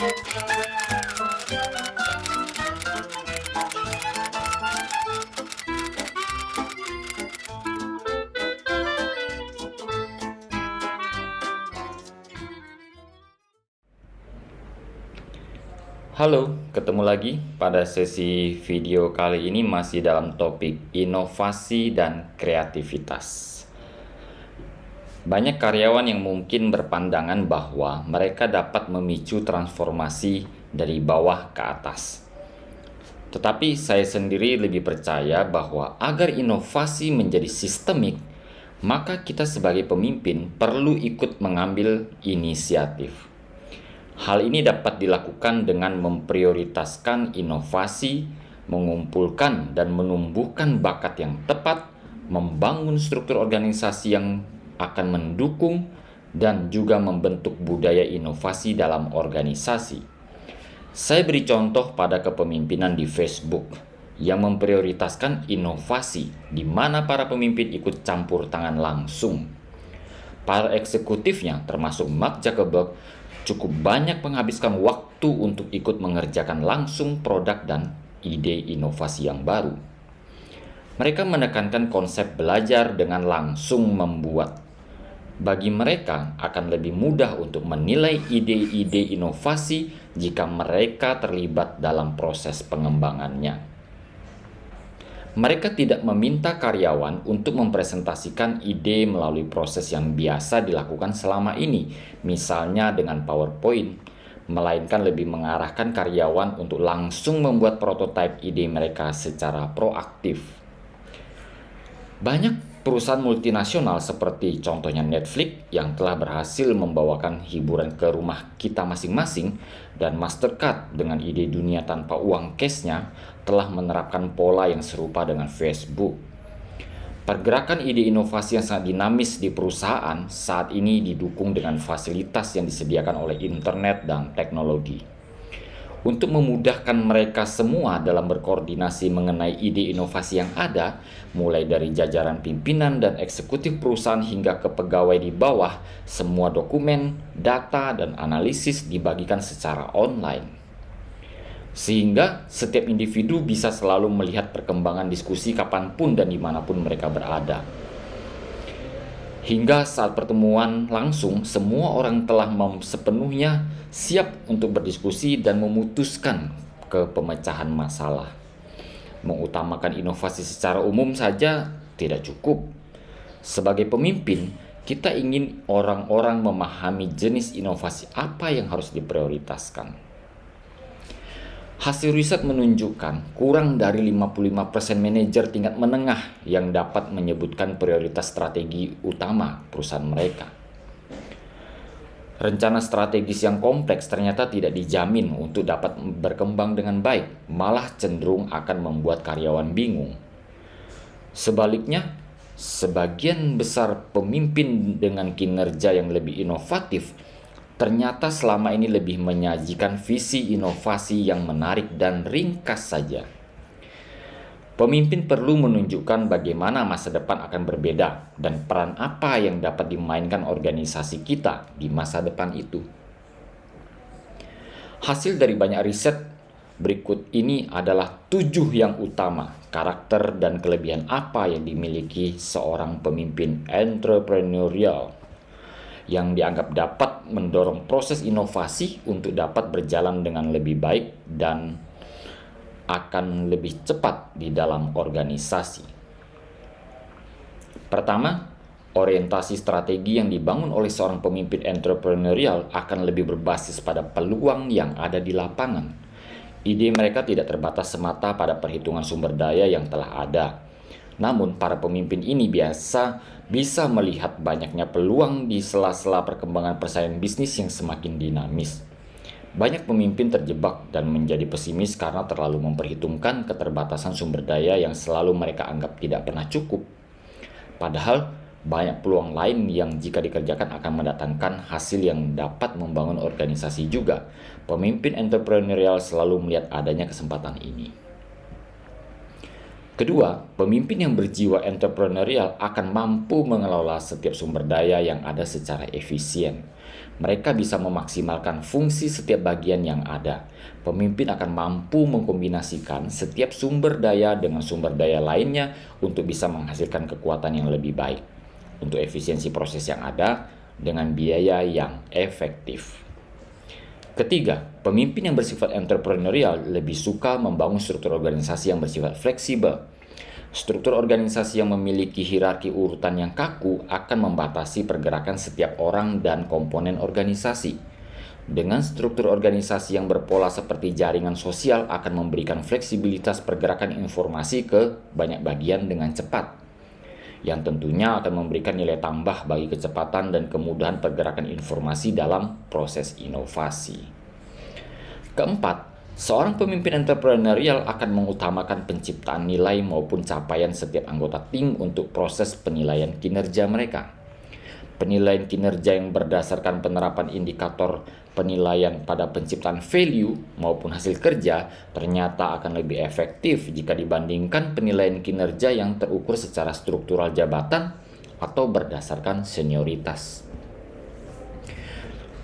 Halo, ketemu lagi pada sesi video kali ini masih dalam topik inovasi dan kreativitas. Banyak karyawan yang mungkin berpandangan bahwa mereka dapat memicu transformasi dari bawah ke atas. Tetapi saya sendiri lebih percaya bahwa agar inovasi menjadi sistemik, maka kita sebagai pemimpin perlu ikut mengambil inisiatif. Hal ini dapat dilakukan dengan memprioritaskan inovasi, mengumpulkan dan menumbuhkan bakat yang tepat, membangun struktur organisasi yang akan mendukung, dan juga membentuk budaya inovasi dalam organisasi. Saya beri contoh pada kepemimpinan di Facebook yang memprioritaskan inovasi, di mana para pemimpin ikut campur tangan langsung. Para eksekutifnya, termasuk Mark Zuckerberg, cukup banyak menghabiskan waktu untuk ikut mengerjakan langsung produk dan ide inovasi yang baru. Mereka menekankan konsep belajar dengan langsung membuat. Bagi mereka akan lebih mudah untuk menilai ide-ide inovasi jika mereka terlibat dalam proses pengembangannya. Mereka tidak meminta karyawan untuk mempresentasikan ide melalui proses yang biasa dilakukan selama ini, misalnya dengan PowerPoint, melainkan lebih mengarahkan karyawan untuk langsung membuat prototipe ide mereka secara proaktif. Banyak perusahaan multinasional seperti contohnya Netflix yang telah berhasil membawakan hiburan ke rumah kita masing-masing, dan Mastercard dengan ide dunia tanpa uang cash-nya telah menerapkan pola yang serupa dengan Facebook. Pergerakan ide inovasi yang sangat dinamis di perusahaan saat ini didukung dengan fasilitas yang disediakan oleh internet dan teknologi. Untuk memudahkan mereka semua dalam berkoordinasi mengenai ide inovasi yang ada, mulai dari jajaran pimpinan dan eksekutif perusahaan hingga ke pegawai di bawah, semua dokumen, data, dan analisis dibagikan secara online. Sehingga setiap individu bisa selalu melihat perkembangan diskusi kapanpun dan dimanapun mereka berada. Hingga saat pertemuan langsung, semua orang telah sepenuhnya siap untuk berdiskusi dan memutuskan pemecahan masalah. Mengutamakan inovasi secara umum saja tidak cukup. Sebagai pemimpin, kita ingin orang-orang memahami jenis inovasi apa yang harus diprioritaskan. Hasil riset menunjukkan kurang dari 55% manajer tingkat menengah yang dapat menyebutkan prioritas strategi utama perusahaan mereka. Rencana strategis yang kompleks ternyata tidak dijamin untuk dapat berkembang dengan baik, malah cenderung akan membuat karyawan bingung. Sebaliknya, sebagian besar pemimpin dengan kinerja yang lebih inovatif ternyata selama ini lebih menyajikan visi inovasi yang menarik dan ringkas saja. Pemimpin perlu menunjukkan bagaimana masa depan akan berbeda dan peran apa yang dapat dimainkan organisasi kita di masa depan itu. Hasil dari banyak riset berikut ini adalah 7 yang utama, karakter dan kelebihan apa yang dimiliki seorang pemimpin entrepreneurial yang dianggap dapat mendorong proses inovasi untuk dapat berjalan dengan lebih baik dan akan lebih cepat di dalam organisasi. Pertama, orientasi strategi yang dibangun oleh seorang pemimpin entrepreneurial akan lebih berbasis pada peluang yang ada di lapangan. Ide mereka tidak terbatas semata pada perhitungan sumber daya yang telah ada. Namun, para pemimpin ini biasa bisa melihat banyaknya peluang di sela-sela perkembangan persaingan bisnis yang semakin dinamis. Banyak pemimpin terjebak dan menjadi pesimis karena terlalu memperhitungkan keterbatasan sumber daya yang selalu mereka anggap tidak pernah cukup. Padahal, banyak peluang lain yang jika dikerjakan akan mendatangkan hasil yang dapat membangun organisasi juga. Pemimpin entrepreneurial selalu melihat adanya kesempatan ini. Kedua, pemimpin yang berjiwa entrepreneurial akan mampu mengelola setiap sumber daya yang ada secara efisien. Mereka bisa memaksimalkan fungsi setiap bagian yang ada. Pemimpin akan mampu mengkombinasikan setiap sumber daya dengan sumber daya lainnya untuk bisa menghasilkan kekuatan yang lebih baik untuk efisiensi proses yang ada dengan biaya yang efektif. Ketiga, pemimpin yang bersifat entrepreneurial lebih suka membangun struktur organisasi yang bersifat fleksibel. Struktur organisasi yang memiliki hierarki urutan yang kaku akan membatasi pergerakan setiap orang dan komponen organisasi. Dengan struktur organisasi yang berpola seperti jaringan sosial akan memberikan fleksibilitas pergerakan informasi ke banyak bagian dengan cepat, yang tentunya akan memberikan nilai tambah bagi kecepatan dan kemudahan pergerakan informasi dalam proses inovasi. Keempat, seorang pemimpin entrepreneurial akan mengutamakan penciptaan nilai maupun capaian setiap anggota tim untuk proses penilaian kinerja mereka. Penilaian kinerja yang berdasarkan penerapan indikator penilaian pada penciptaan value maupun hasil kerja ternyata akan lebih efektif jika dibandingkan penilaian kinerja yang terukur secara struktural jabatan atau berdasarkan senioritas.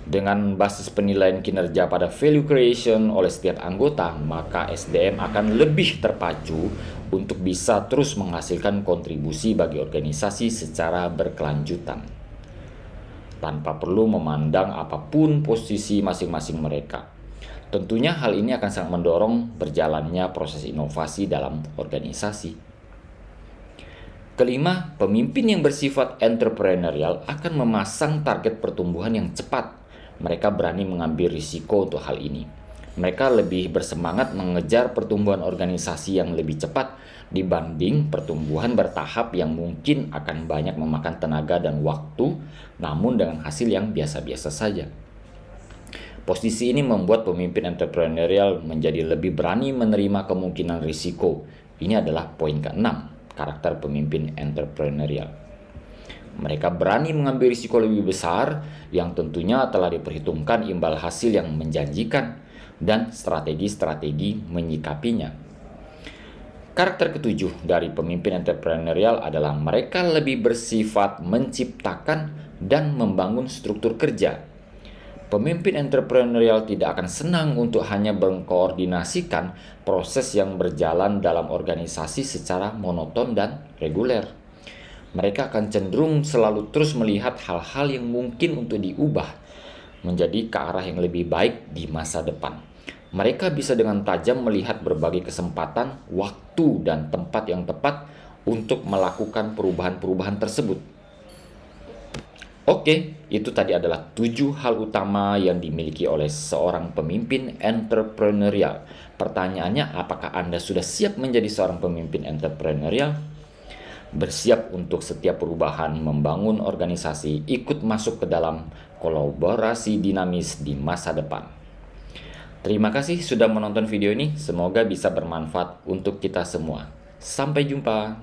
Dengan basis penilaian kinerja pada value creation oleh setiap anggota, maka SDM akan lebih terpacu untuk bisa terus menghasilkan kontribusi bagi organisasi secara berkelanjutan, tanpa perlu memandang apapun posisi masing-masing mereka. Tentunya hal ini akan sangat mendorong berjalannya proses inovasi dalam organisasi. Kelima, pemimpin yang bersifat entrepreneurial akan memasang target pertumbuhan yang cepat. Mereka berani mengambil risiko untuk hal ini. Mereka lebih bersemangat mengejar pertumbuhan organisasi yang lebih cepat dibanding pertumbuhan bertahap yang mungkin akan banyak memakan tenaga dan waktu, namun dengan hasil yang biasa-biasa saja. Posisi ini membuat pemimpin entrepreneurial menjadi lebih berani menerima kemungkinan risiko. Ini adalah poin ke-6, karakter pemimpin entrepreneurial. Mereka berani mengambil risiko lebih besar yang tentunya telah diperhitungkan imbal hasil yang menjanjikan dan strategi-strategi menyikapinya. Karakter ketujuh dari pemimpin entrepreneurial adalah mereka lebih bersifat menciptakan dan membangun struktur kerja. Pemimpin entrepreneurial tidak akan senang untuk hanya mengkoordinasikan proses yang berjalan dalam organisasi secara monoton dan reguler. Mereka akan cenderung selalu terus melihat hal-hal yang mungkin untuk diubah menjadi ke arah yang lebih baik di masa depan. Mereka bisa dengan tajam melihat berbagai kesempatan, waktu, dan tempat yang tepat untuk melakukan perubahan-perubahan tersebut. Oke, itu tadi adalah 7 hal utama yang dimiliki oleh seorang pemimpin entrepreneurial. Pertanyaannya, apakah Anda sudah siap menjadi seorang pemimpin entrepreneurial? Bersiap untuk setiap perubahan, membangun organisasi, ikut masuk ke dalam kolaborasi dinamis di masa depan. Terima kasih sudah menonton video ini, semoga bisa bermanfaat untuk kita semua. Sampai jumpa.